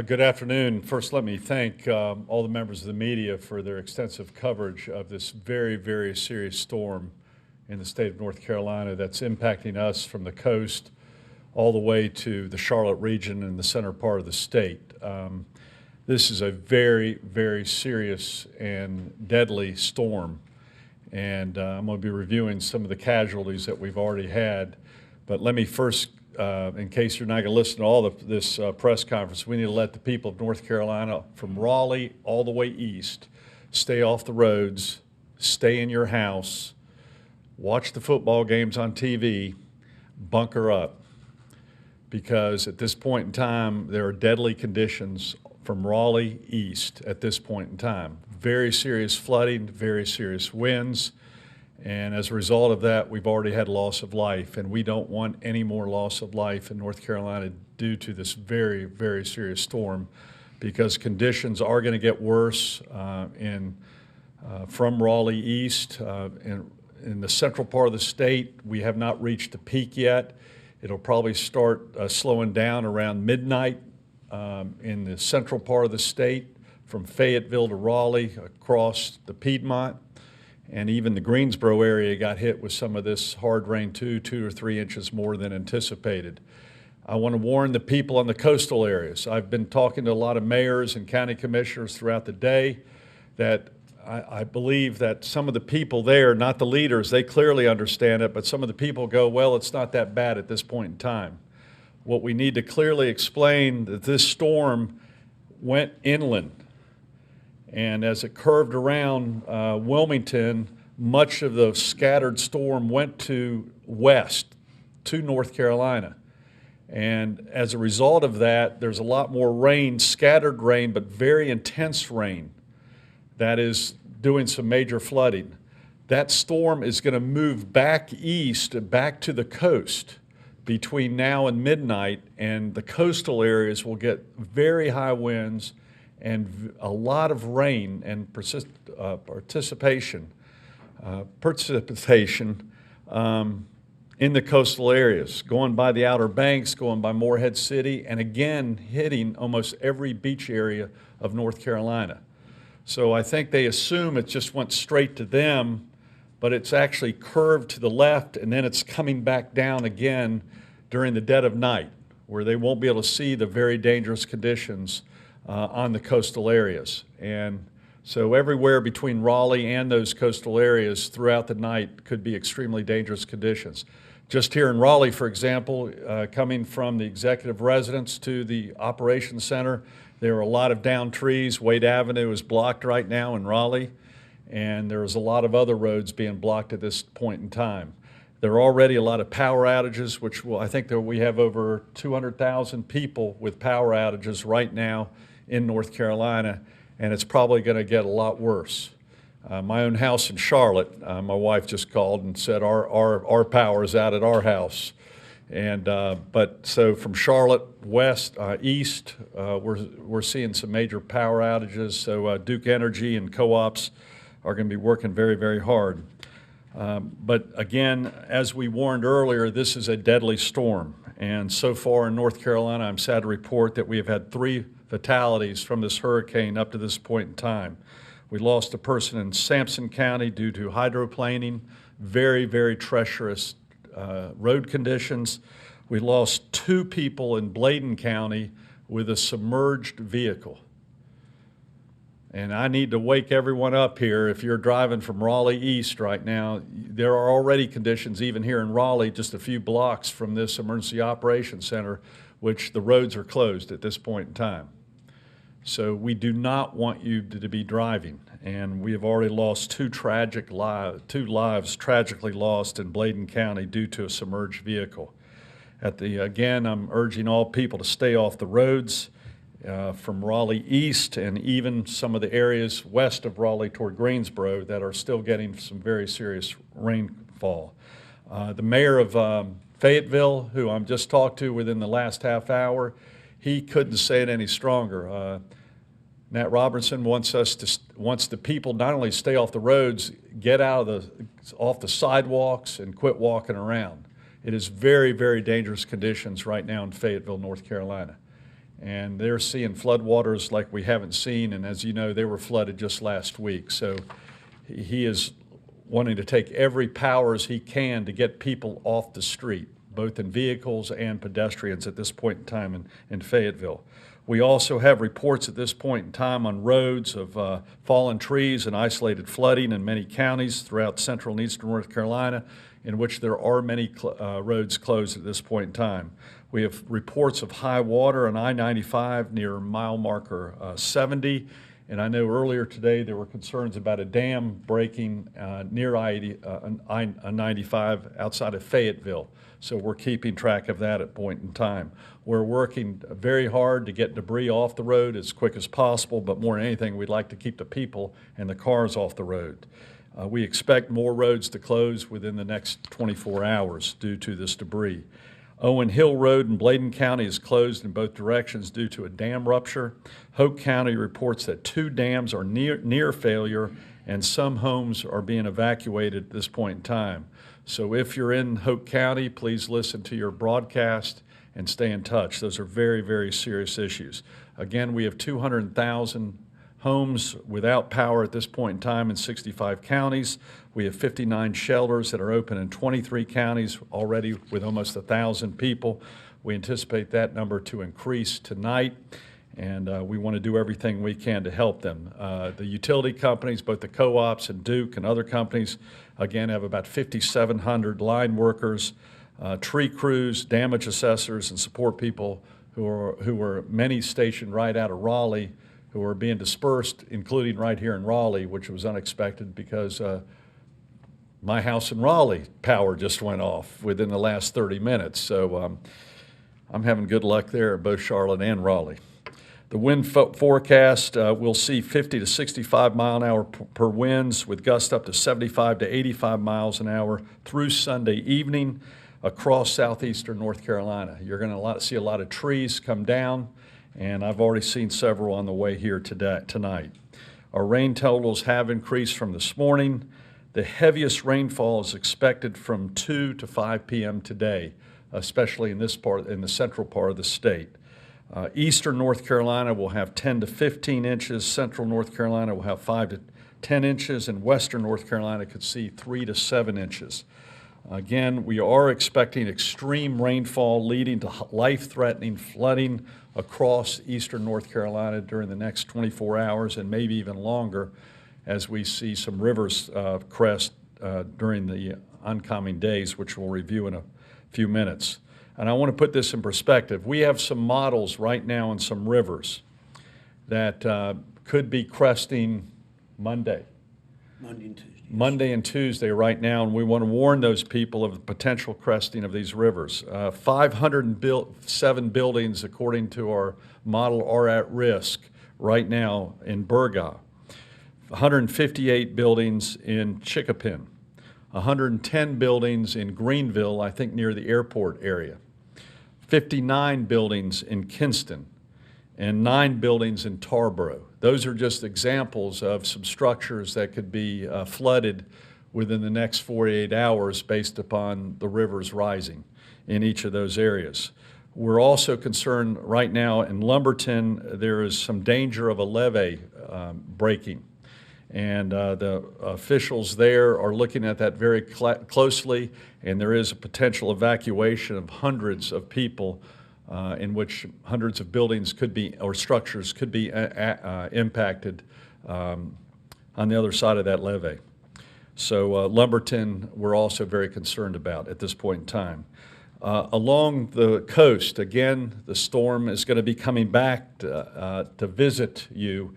Good afternoon. First, let me thank all the members of the media for their extensive coverage of this very, very serious storm in the state of North Carolina that's impacting us from the coast all the way to the Charlotte region and the center part of the state. This is a very, very serious and deadly storm, and I'm going to be reviewing some of the casualties that we've already had. But let me first, in case you're not going to listen to all of this press conference, we need to let the people of North Carolina from Raleigh all the way east stay off the roads, stay in your house, watch the football games on TV, bunker up, because at this point in time, there are deadly conditions from Raleigh east at this point in time. Very serious flooding, very serious winds. And as a result of that, we've already had loss of life, and we don't want any more loss of life in North Carolina due to this very, very serious storm, because conditions are going to get worse from Raleigh east. In the central part of the state, we have not reached the peak yet. It'll probably start slowing down around midnight in the central part of the state, from Fayetteville to Raleigh, across the Piedmont. And even the Greensboro area got hit with some of this hard rain, 2 or 3 inches more than anticipated. I want to warn the people on the coastal areas. I've been talking to a lot of mayors and county commissioners throughout the day that I believe that some of the people there, not the leaders, they clearly understand it, but some of the people go, well, it's not that bad at this point in time. What we need to clearly explain that this storm went inland. And as it curved around Wilmington, much of the scattered storm went to west, to North Carolina. And as a result of that, there's a lot more rain, scattered rain, but very intense rain that is doing some major flooding. That storm is going to move back east, back to the coast between now and midnight, and the coastal areas will get very high winds and a lot of rain and precipitation in the coastal areas, going by the Outer Banks, going by Morehead City, and again hitting almost every beach area of North Carolina. So I think they assume it just went straight to them, but it's actually curved to the left, and then it's coming back down again during the dead of night, where they won't be able to see the very dangerous conditions on the coastal areas. And so everywhere between Raleigh and those coastal areas throughout the night could be extremely dangerous conditions. Just here in Raleigh, for example, coming from the executive residence to the operations center, there are a lot of downed trees. Wade Avenue is blocked right now in Raleigh, and there's a lot of other roads being blocked at this point in time. There are already a lot of power outages, which I think that we have over 200,000 people with power outages right now in North Carolina, and it's probably going to get a lot worse. My own house in Charlotte, my wife just called and said our power is out at our house. And but so from Charlotte east, we're seeing some major power outages. So Duke Energy and co-ops are going to be working very, very hard. But again, as we warned earlier, this is a deadly storm. And so far in North Carolina, I'm sad to report that we have had 3 fatalities from this hurricane up to this point in time. We lost a person in Sampson County due to hydroplaning, very, very treacherous road conditions. We lost 2 people in Bladen County with a submerged vehicle. And I need to wake everyone up here. If you're driving from Raleigh east right now, there are already conditions even here in Raleigh, just a few blocks from this emergency operations center, which the roads are closed at this point in time. So we do not want you to be driving. And we have already lost 2 lives tragically lost in Bladen County due to a submerged vehicle. Again, I'm urging all people to stay off the roads from Raleigh east and even some of the areas west of Raleigh toward Greensboro that are still getting some very serious rainfall. The mayor of Fayetteville, who I'm just talked to within the last half hour, he couldn't say it any stronger. Nat Robertson wants the people not only stay off the roads, get off the sidewalks and quit walking around. It is very, very dangerous conditions right now in Fayetteville, North Carolina. and they're seeing floodwaters like we haven't seen, and as you know, they were flooded just last week. So he is wanting to take every powers he can to get people off the street, both in vehicles and pedestrians at this point in time in Fayetteville. We also have reports at this point in time on roads of fallen trees and isolated flooding in many counties throughout central and eastern North Carolina, in which there are many roads closed at this point in time. We have reports of high water on I-95 near mile marker 70, and I know earlier today there were concerns about a dam breaking near I-95 outside of Fayetteville. So we're keeping track of that at point in time. We're working very hard to get debris off the road as quick as possible, but more than anything, we'd like to keep the people and the cars off the road. We expect more roads to close within the next 24 hours due to this debris. Owen Hill Road in Bladen County is closed in both directions due to a dam rupture. Hoke County reports that 2 dams are near failure, and some homes are being evacuated at this point in time. So if you're in Hoke County, please listen to your broadcast and stay in touch. Those are very, very serious issues. Again, we have 200,000 homes without power at this point in time in 65 counties. We have 59 shelters that are open in 23 counties already with almost 1,000 people. We anticipate that number to increase tonight, and we want to do everything we can to help them. The utility companies, both the co-ops and Duke and other companies, again, have about 5,700 line workers, tree crews, damage assessors, and support people who are many stationed right out of Raleigh, who are being dispersed, including right here in Raleigh, which was unexpected because my house in Raleigh power just went off within the last 30 minutes. So I'm having good luck there at both Charlotte and Raleigh. The wind forecast, we'll see 50 to 65 mile an hour per winds with gusts up to 75 to 85 miles an hour through Sunday evening across southeastern North Carolina. You're going to see a lot of trees come down, and I've already seen several on the way here tonight. Our rain totals have increased from this morning. The heaviest rainfall is expected from 2 to 5 p.m. today, especially in the central part of the state. Eastern North Carolina will have 10 to 15 inches. Central North Carolina will have 5 to 10 inches, and Western North Carolina could see 3 to 7 inches. Again, we are expecting extreme rainfall leading to life-threatening flooding across eastern North Carolina during the next 24 hours and maybe even longer as we see some rivers crest during the oncoming days, which we'll review in a few minutes. And I want to put this in perspective. We have some models right now in some rivers that could be cresting Monday and Tuesday right now, and we want to warn those people of the potential cresting of these rivers. 507 buildings, according to our model, are at risk right now in Burgaw. 158 buildings in Chicopin. 110 buildings in Greenville, I think near the airport area. 59 buildings in Kinston, and 9 buildings in Tarboro. Those are just examples of some structures that could be flooded within the next 48 hours based upon the rivers rising in each of those areas. We're also concerned right now in Lumberton, there is some danger of a levee breaking. And the officials there are looking at that very closely, and there is a potential evacuation of hundreds of people in which hundreds of buildings could be, or structures could be impacted on the other side of that levee. So Lumberton, we're also very concerned about at this point in time. Along the coast, again, the storm is going to be coming back to visit you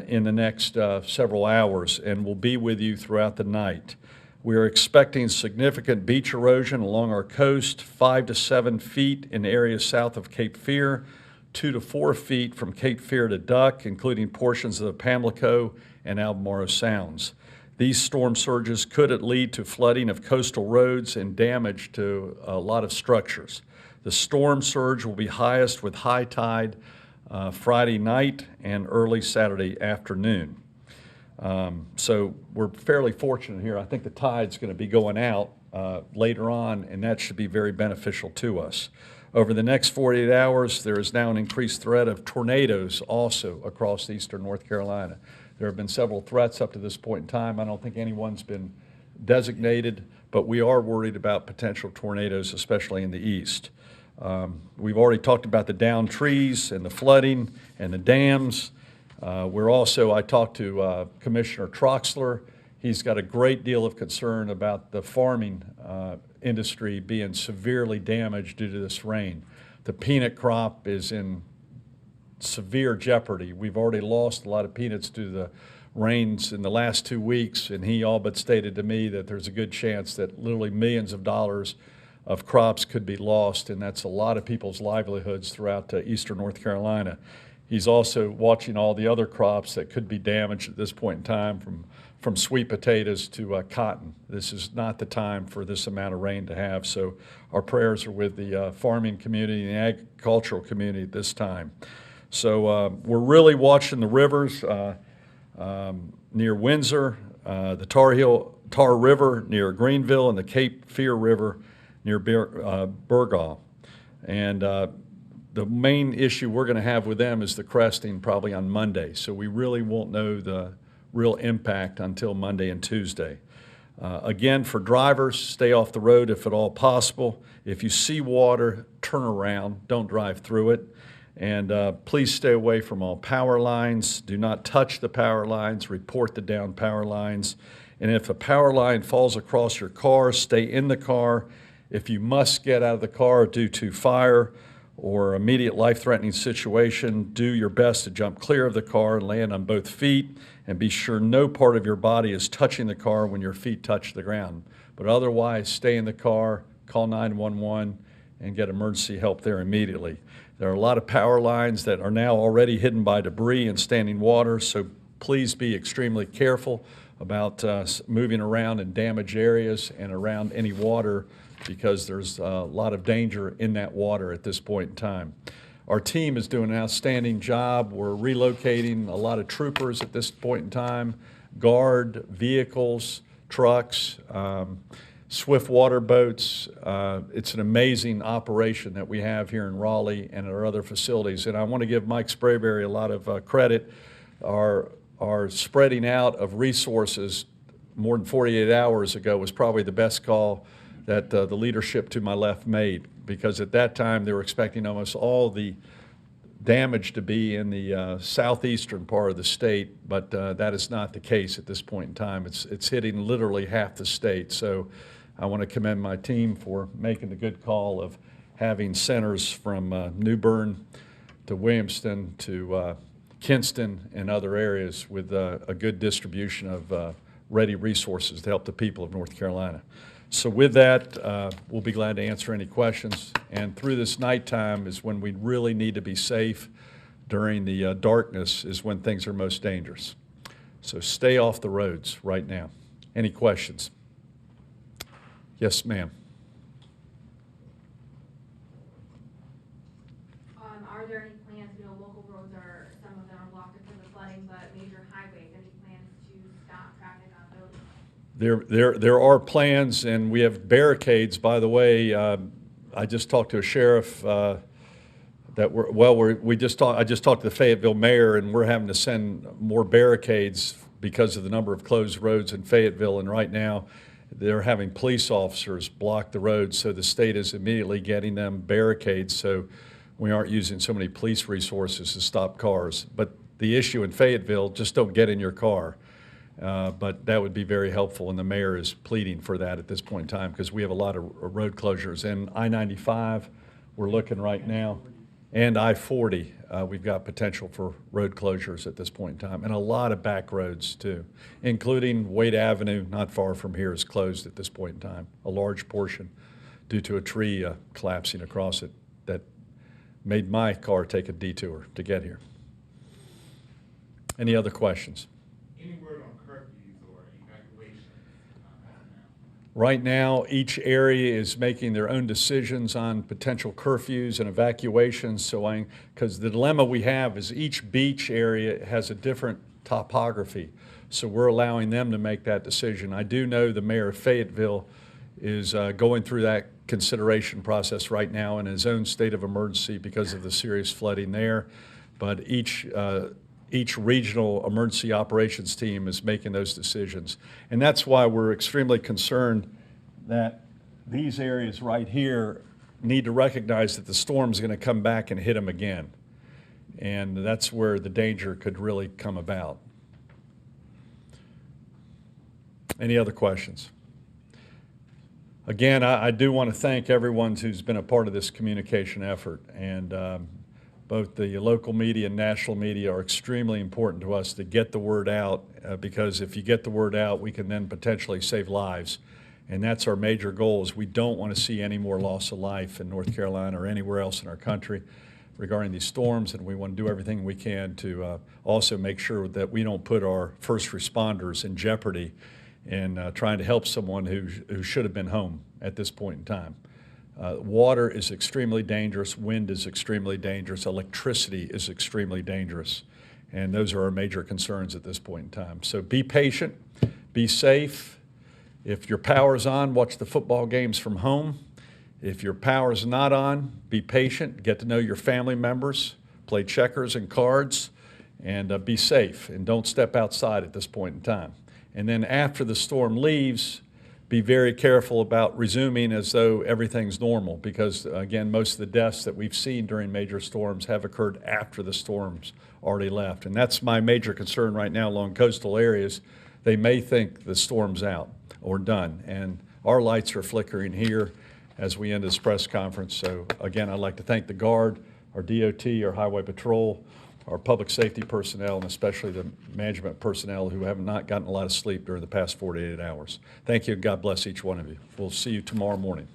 in the next several hours and will be with you throughout the night. We are expecting significant beach erosion along our coast, 5 to 7 feet in areas south of Cape Fear, 2 to 4 feet from Cape Fear to Duck, including portions of the Pamlico and Albemarle Sounds. These storm surges could lead to flooding of coastal roads and damage to a lot of structures. The storm surge will be highest with high tide Friday night and early Saturday afternoon. So we're fairly fortunate here. I think the tide's going to be going out later on, and that should be very beneficial to us. Over the next 48 hours, there is now an increased threat of tornadoes also across eastern North Carolina. There have been several threats up to this point in time. I don't think anyone's been designated, but we are worried about potential tornadoes, especially in the east. We've already talked about the downed trees and the flooding and the dams. I talked to Commissioner Troxler. He's got a great deal of concern about the farming industry being severely damaged due to this rain. The peanut crop is in severe jeopardy. We've already lost a lot of peanuts due to the rains in the last 2 weeks, and he all but stated to me that there's a good chance that literally millions of dollars of crops could be lost, and that's a lot of people's livelihoods throughout eastern North Carolina. He's also watching all the other crops that could be damaged at this point in time, from sweet potatoes to cotton. This is not the time for this amount of rain to have, so our prayers are with the farming community and the agricultural community at this time. So we're really watching the rivers near Windsor, the Tar River near Greenville, and the Cape Fear River near Burgaw. And the main issue we're going to have with them is the cresting probably on Monday. So we really won't know the real impact until Monday and Tuesday. Again, for drivers, stay off the road if at all possible. If you see water, turn around, don't drive through it. And please stay away from all power lines. Do not touch the power lines, report the downed power lines. And if a power line falls across your car, stay in the car. If you must get out of the car due to fire or immediate life-threatening situation, do your best to jump clear of the car and land on both feet, and be sure no part of your body is touching the car when your feet touch the ground. But otherwise, stay in the car, call 911, and get emergency help there immediately. There are a lot of power lines that are now already hidden by debris and standing water, so please be extremely careful about moving around in damaged areas and around any water, because there's a lot of danger in that water at this point in time. Our team is doing an outstanding job. We're relocating a lot of troopers at this point in time, guard vehicles, trucks, swift water boats. It's an amazing operation that we have here in Raleigh and at our other facilities. And I want to give Mike Sprayberry a lot of credit. Our spreading out of resources more than 48 hours ago was probably the best call that the leadership to my left made, because at that time they were expecting almost all the damage to be in the southeastern part of the state, but that is not the case at this point in time. It's hitting literally half the state. So I want to commend my team for making the good call of having centers from New Bern to Williamston to Kinston and other areas with a good distribution of ready resources to help the people of North Carolina. So with that, we'll be glad to answer any questions. And through this nighttime is when we really need to be safe. During the darkness is when things are most dangerous. So stay off the roads right now. Any questions? Yes, ma'am. Are there any plans, local roads are, some of them are blocked because of flooding, but major highways, any plans to stop traffic on those? There are plans, and we have barricades. By the way, I just talked to a sheriff I just talked to the Fayetteville mayor, and we're having to send more barricades because of the number of closed roads in Fayetteville. And right now, they're having police officers block the roads, so the state is immediately getting them barricades, so we aren't using so many police resources to stop cars. But the issue in Fayetteville, just don't get in your car. But that would be very helpful, and the mayor is pleading for that at this point in time, because we have a lot of road closures. And I-95, we're looking right now, and I-40, we've got potential for road closures at this point in time, and a lot of back roads too, including Wade Avenue, not far from here, is closed at this point in time, a large portion due to a tree collapsing across it that made my car take a detour to get here. Any other questions? Any word on curfews or evacuations Right now, each area is making their own decisions on potential curfews and evacuations. So, because the dilemma we have is each beach area has a different topography. So we're allowing them to make that decision. I do know the mayor of Fayetteville is going through that consideration process right now in his own state of emergency because of the serious flooding there. But each regional emergency operations team is making those decisions. And that's why we're extremely concerned that these areas right here need to recognize that the storm's going to come back and hit them again. And that's where the danger could really come about. Any other questions? Again, I do want to thank everyone who's been a part of this communication effort. And both the local media and national media are extremely important to us to get the word out, because if you get the word out, we can then potentially save lives. And that's our major goal, is we don't want to see any more loss of life in North Carolina or anywhere else in our country regarding these storms, and we want to do everything we can to also make sure that we don't put our first responders in jeopardy in trying to help someone who should have been home at this point in time. Water is extremely dangerous, wind is extremely dangerous, electricity is extremely dangerous, and those are our major concerns at this point in time. So be patient, be safe. If your power's on, watch the football games from home. If your power's not on, be patient, get to know your family members, play checkers and cards, and be safe, and don't step outside at this point in time. And then after the storm leaves, be very careful about resuming as though everything's normal, because again, most of the deaths that we've seen during major storms have occurred after the storm's already left. And that's my major concern right now along coastal areas. They may think the storm's out or done, and our lights are flickering here as we end this press conference. So again, I'd like to thank the Guard, our DOT, our Highway Patrol, our public safety personnel, and especially the management personnel who have not gotten a lot of sleep during the past 48 hours. Thank you, and God bless each one of you. We'll see you tomorrow morning.